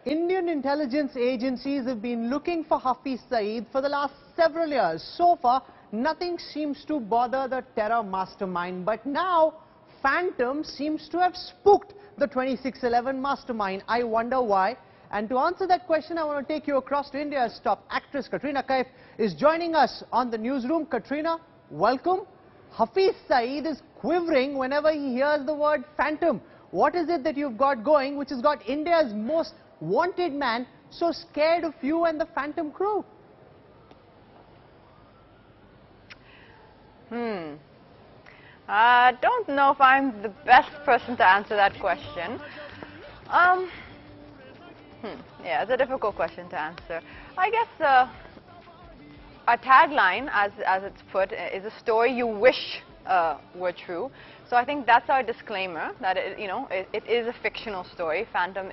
Indian intelligence agencies have been looking for Hafiz Saeed for the last several years. So far, nothing seems to bother the terror mastermind. But now, Phantom seems to have spooked the 2611 mastermind. I wonder why. And to answer that question, I want to take you across to India's top actress, Katrina Kaif, is joining us on the newsroom. Katrina, welcome. Hafiz Saeed is quivering whenever he hears the word Phantom. What is it that you've got going which has got India's most wanted man so scared of you and the Phantom crew? I don't know if I'm the best person to answer that question. Yeah, it's a difficult question to answer. I guess our tagline, as it's put, is a story you wish were true. So I think that's our disclaimer, that it is a fictional story. Phantom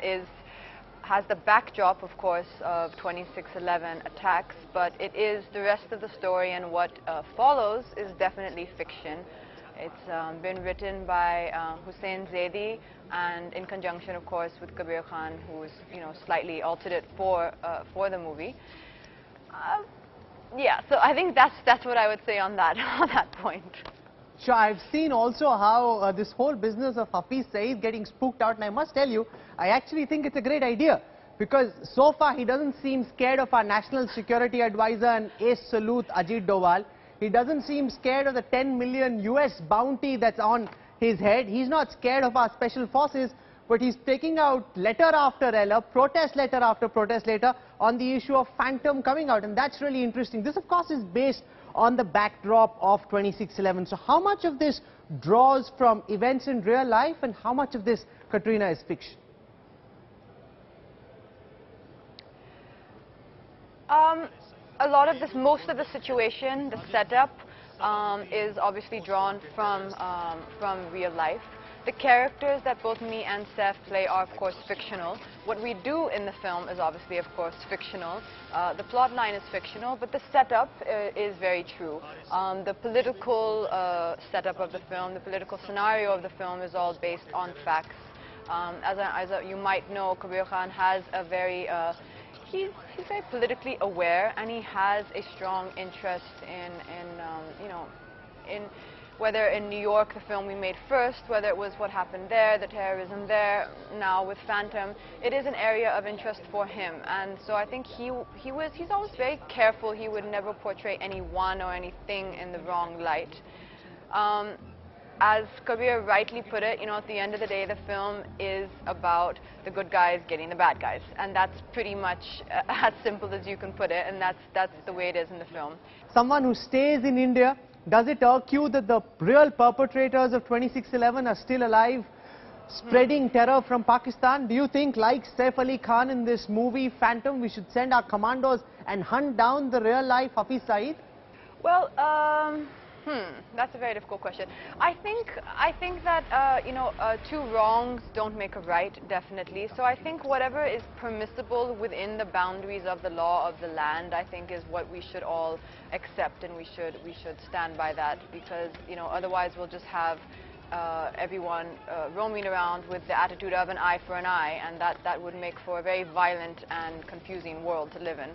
has the backdrop, of course, of 2611 attacks, but it is the rest of the story, and what follows is definitely fiction. It's been written by Hussain Zaidi, and in conjunction, of course, with Kabir Khan, who's slightly altered it for the movie. Yeah, so I think that's what I would say on that on that point. Sure, I've seen also how this whole business of Hafiz Saeed getting spooked out, and I must tell you, I actually think it's a great idea, because so far he doesn't seem scared of our National Security Advisor and Ace Salute Ajit Doval. He doesn't seem scared of the 10 million US bounty that's on his head. He's not scared of our special forces, but he's taking out letter after letter, protest letter after protest letter on the issue of Phantom coming out, and that's really interesting. This, of course, is based on the backdrop of 2611. So how much of this draws from events in real life, and how much of this, Katrina, is fiction? A lot of this, most of the situation, the setup, is obviously drawn from real life. The characters that both me and Seth play are, of course, fictional. What we do in the film is obviously, of course, fictional. The plot line is fictional, but the setup is very true. The political setup of the film, the political scenario of the film is all based on facts. As you might know, Kabir Khan has a very he's very politically aware, and he has a strong interest in whether in New York, the film we made first, whether it was what happened there, the terrorism there, now with Phantom, it is an area of interest for him. And so I think he's always very careful. He would never portray anyone or anything in the wrong light. As Kabir rightly put it, at the end of the day, the film is about the good guys getting the bad guys, and that's pretty much as simple as you can put it, and that's the way it is in the film. Someone who stays in India, does it irk you that the real perpetrators of 2611 are still alive, spreading terror from Pakistan? Do you think, like Saif Ali Khan in this movie Phantom, we should send our commandos and hunt down the real-life Hafiz Saeed? Well, that's a very difficult question. I think that two wrongs don't make a right, definitely. So I think whatever is permissible within the boundaries of the law of the land, I think, is what we should all accept, and we should stand by that, because otherwise we'll just have everyone roaming around with the attitude of an eye for an eye, and that would make for a very violent and confusing world to live in.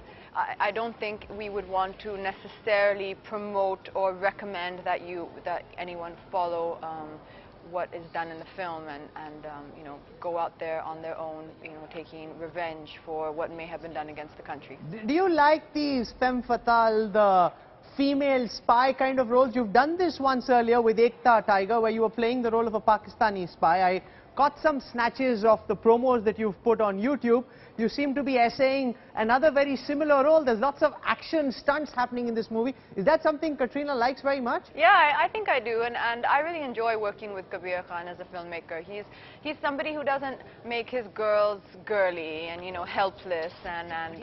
I don't think we would want to necessarily promote or recommend that anyone follow what is done in the film and go out there on their own, taking revenge for what may have been done against the country. Do you like these femme fatale, the female spy kind of roles? You've done this once earlier with Ekta Tiger, where you were playing the role of a Pakistani spy. I caught some snatches of the promos that you've put on YouTube. You seem to be essaying another very similar role. There's lots of action stunts happening in this movie. Is that something Katrina likes very much? Yeah, I think I do, and I really enjoy working with Kabir Khan as a filmmaker. He's somebody who doesn't make his girls girly and helpless and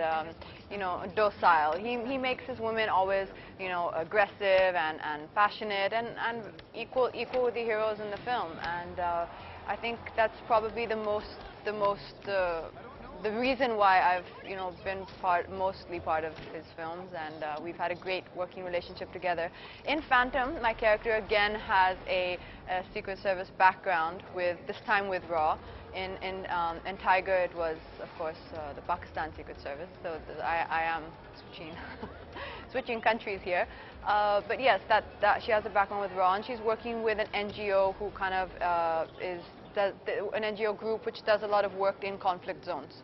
docile. He makes his women always aggressive and passionate and equal with the heroes in the film. And I think that's probably the the reason why I've, been mostly part of his films, and we've had a great working relationship together. In Phantom, my character again has a Secret Service background, this time with RAW. In Tiger, it was, of course, the Pakistan Secret Service, so I am switching countries here. But yes, that she has a background with RAW, and she's working with an NGO who kind of an NGO group which does a lot of work in conflict zones.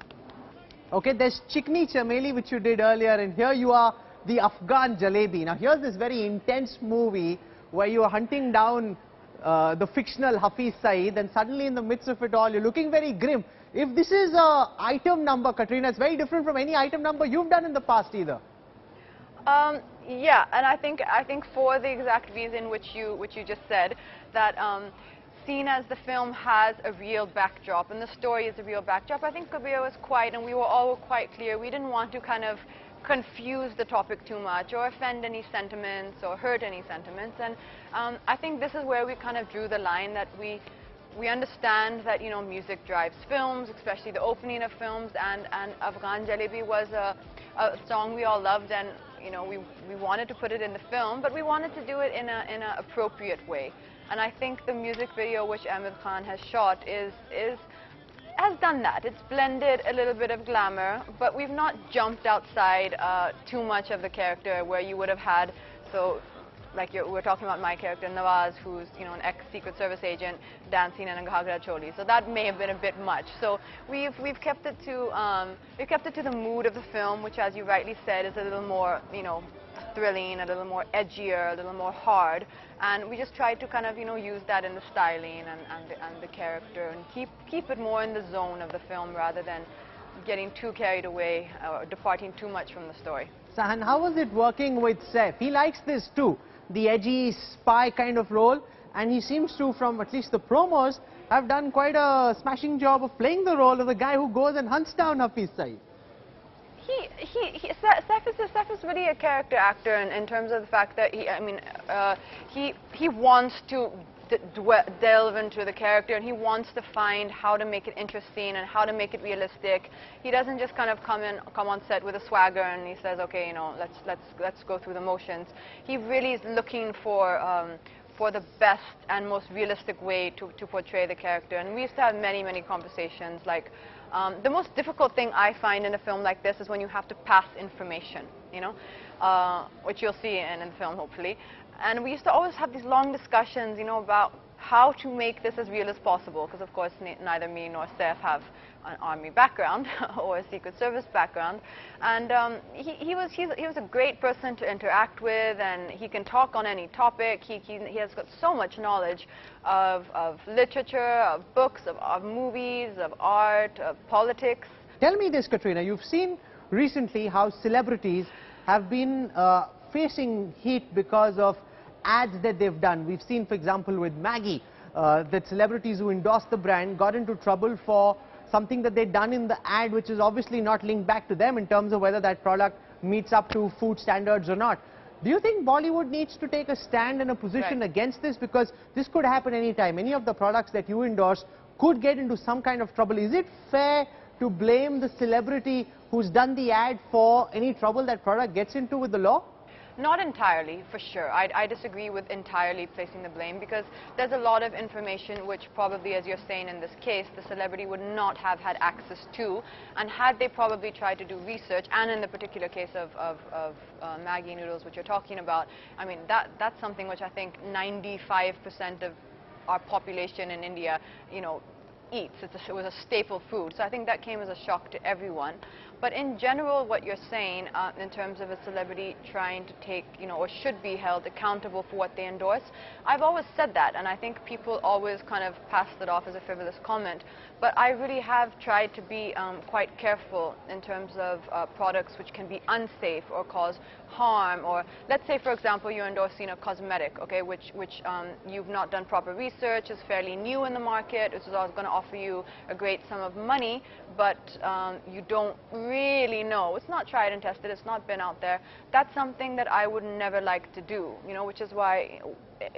Okay, there's Chikni Chameli, which you did earlier, and here you are the Afghan Jalebi. Now here's this very intense movie where you are hunting down the fictional Hafiz Saeed, and suddenly in the midst of it all, you're looking very grim. If this is a item number, Katrina, it's very different from any item number you've done in the past either. Yeah, and I think for the exact reason which you just said, that seen as the film has a real backdrop and the story is a real backdrop, I think Kabir was quite, and we were all quite clear, we didn't want to kind of confuse the topic too much or offend any sentiments or hurt any sentiments, and I think this is where we kind of drew the line, that we understand that music drives films, especially the opening of films, and Afghan Jalebi was a song we all loved, and we wanted to put it in the film, but we wanted to do it in an appropriate way. And I think the music video which Ahmed Khan has shot has done that. It's blended a little bit of glamour, but we've not jumped outside too much of the character where you would have had, so like we're talking about my character Nawaz, who's an ex-Secret Service agent dancing in a ghagra choli. So that may have been a bit much. So we've kept it to the mood of the film, which, as you rightly said, is a little more thrilling, a little more edgier, a little more hard, and we just tried to kind of use that in the styling and the character, and keep it more in the zone of the film rather than getting too carried away or departing too much from the story. And how was it working with Saif? He likes this too, the edgy spy kind of role, and he seems to, from at least the promos, have done quite a smashing job of playing the role of the guy who goes and hunts down Hafiz Saeed. Saif is really a character actor in terms of the fact that he wants to delve into the character, and he wants to find how to make it interesting and how to make it realistic. He doesn't just kind of come on set with a swagger and he says, okay, let's go through the motions. He really is looking for the best and most realistic way to portray the character, and we used to have many conversations. Like the most difficult thing I find in a film like this is when you have to pass information, which you'll see in the film hopefully. And we used to always have these long discussions, about how to make this as real as possible, because of course neither me nor Saif have an army background or a Secret Service background, and he was a great person to interact with, and he can talk on any topic. He has got so much knowledge of literature, of books, of movies, of art, of politics. Tell me this, Katrina, you've seen recently how celebrities have been facing heat because of ads that they've done. We've seen, for example, with Maggie, that celebrities who endorsed the brand got into trouble for something that they'd done in the ad, which is obviously not linked back to them in terms of whether that product meets up to food standards or not. Do you think Bollywood needs to take a stand and a position against this? Because this could happen anytime. Any of the products that you endorse could get into some kind of trouble. Is it fair to blame the celebrity who's done the ad for any trouble that product gets into with the law? Not entirely, for sure. I disagree with entirely placing the blame, because there's a lot of information which probably, as you're saying in this case, the celebrity would not have had access to, and had they probably tried to do research, and in the particular case of Maggi noodles, which you're talking about, I mean, that's something which I think 95% of our population in India, eats. It was a staple food. So I think that came as a shock to everyone. But in general, what you're saying in terms of a celebrity trying to take, or should be held accountable for what they endorse, I've always said that, and I think people always kind of passed it off as a frivolous comment. But I really have tried to be quite careful in terms of products which can be unsafe or cause harm, or let's say, for example, you're endorsing a cosmetic, okay, which you've not done proper research, is fairly new in the market, which is going to offer you a great sum of money, but you don't really know. It's not tried and tested. It's not been out there. That's something that I would never like to do, you know, which is why,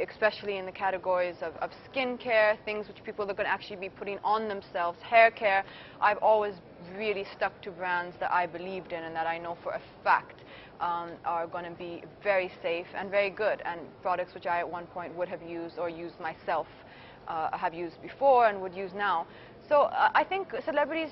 especially in the categories of skincare, things which people are going to actually be putting on themselves, hair care, I've always really stuck to brands that I believed in and that I know for a fact are going to be very safe and very good, and products which I at one point would have used or used myself, have used before and would use now. So I think celebrities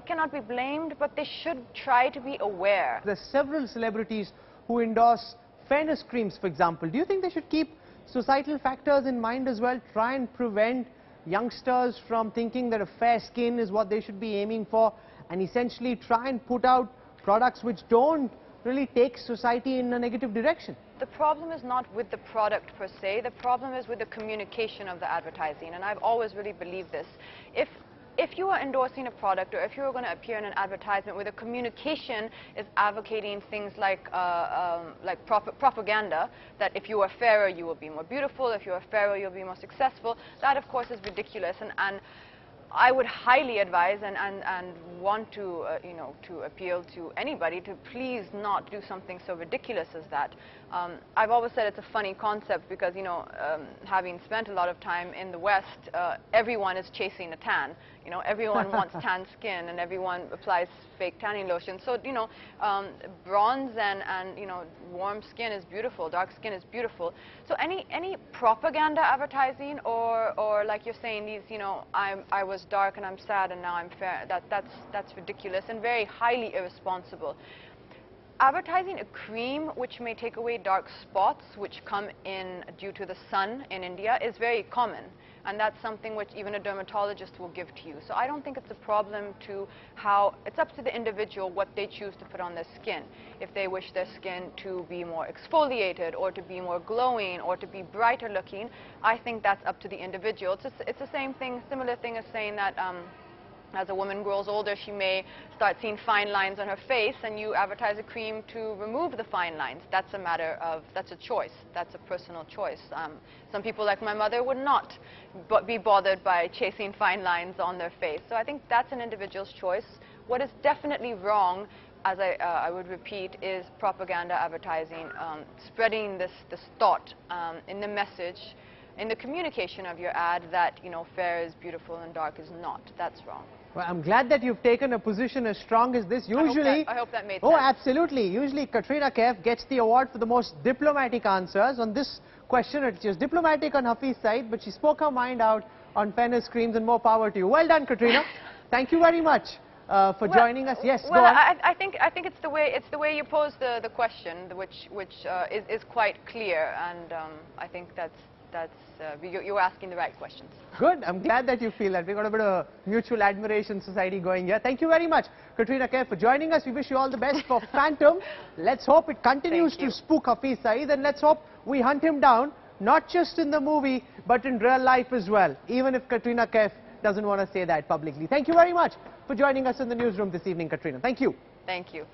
cannot be blamed, but they should try to be aware. There's several celebrities who endorse fairness creams, for example. Do you think they should keep societal factors in mind as well, try and prevent youngsters from thinking that a fair skin is what they should be aiming for, and essentially try and put out products which don't really take society in a negative direction? The problem is not with the product per se. The problem is with the communication of the advertising, and I've always really believed this. If you are endorsing a product, or if you are going to appear in an advertisement where the communication is advocating things like propaganda, that if you are fairer you will be more beautiful, if you are fairer you'll be more successful, that of course is ridiculous, and I would highly advise and want to, you know, to appeal to anybody to please not do something so ridiculous as that. I've always said it's a funny concept because, you know, having spent a lot of time in the West, everyone is chasing a tan. You know, everyone wants tan skin and everyone applies fake tanning lotion. So, you know, bronze and, you know, warm skin is beautiful, dark skin is beautiful. So any propaganda advertising or like you're saying, these, you know, I was dark and I'm sad and now I'm fair, that's ridiculous and very highly irresponsible. Advertising a cream which may take away dark spots which come in due to the sun in India is very common, and that's something which even a dermatologist will give to you. So I don't think it's a problem to how, it's up to the individual what they choose to put on their skin. If they wish their skin to be more exfoliated or to be more glowing or to be brighter looking, I think that's up to the individual. It's the same thing, similar thing as saying that as a woman grows older, she may start seeing fine lines on her face, and you advertise a cream to remove the fine lines. That's a matter of, that's a choice. That's a personal choice. Some people, like my mother, would not be bothered by chasing fine lines on their face. So I think that's an individual's choice. What is definitely wrong, as I would repeat, is propaganda advertising, spreading this thought in the message, in the communication of your ad that, you know, fair is beautiful and dark is not. That's wrong. Well, I'm glad that you've taken a position as strong as this. Usually, I hope that made sense. Oh, absolutely. Usually, Katrina Kaif gets the award for the most diplomatic answers. On this question, she was diplomatic on Hafiz Saeed, but she spoke her mind out on fairness creams, and more power to you. Well done, Katrina. Thank you very much for joining us. Yes, well, go on. I think it's the way you pose the question, which is quite clear, and I think you're asking the right questions. Good. I'm glad that you feel that. We've got a bit of a mutual admiration society going here. Thank you very much, Katrina Kaif, for joining us. We wish you all the best for Phantom. Let's hope it continues to spook Hafiz Saeed, and let's hope we hunt him down, not just in the movie, but in real life as well, even if Katrina Kaif doesn't want to say that publicly. Thank you very much for joining us in the newsroom this evening, Katrina. Thank you. Thank you.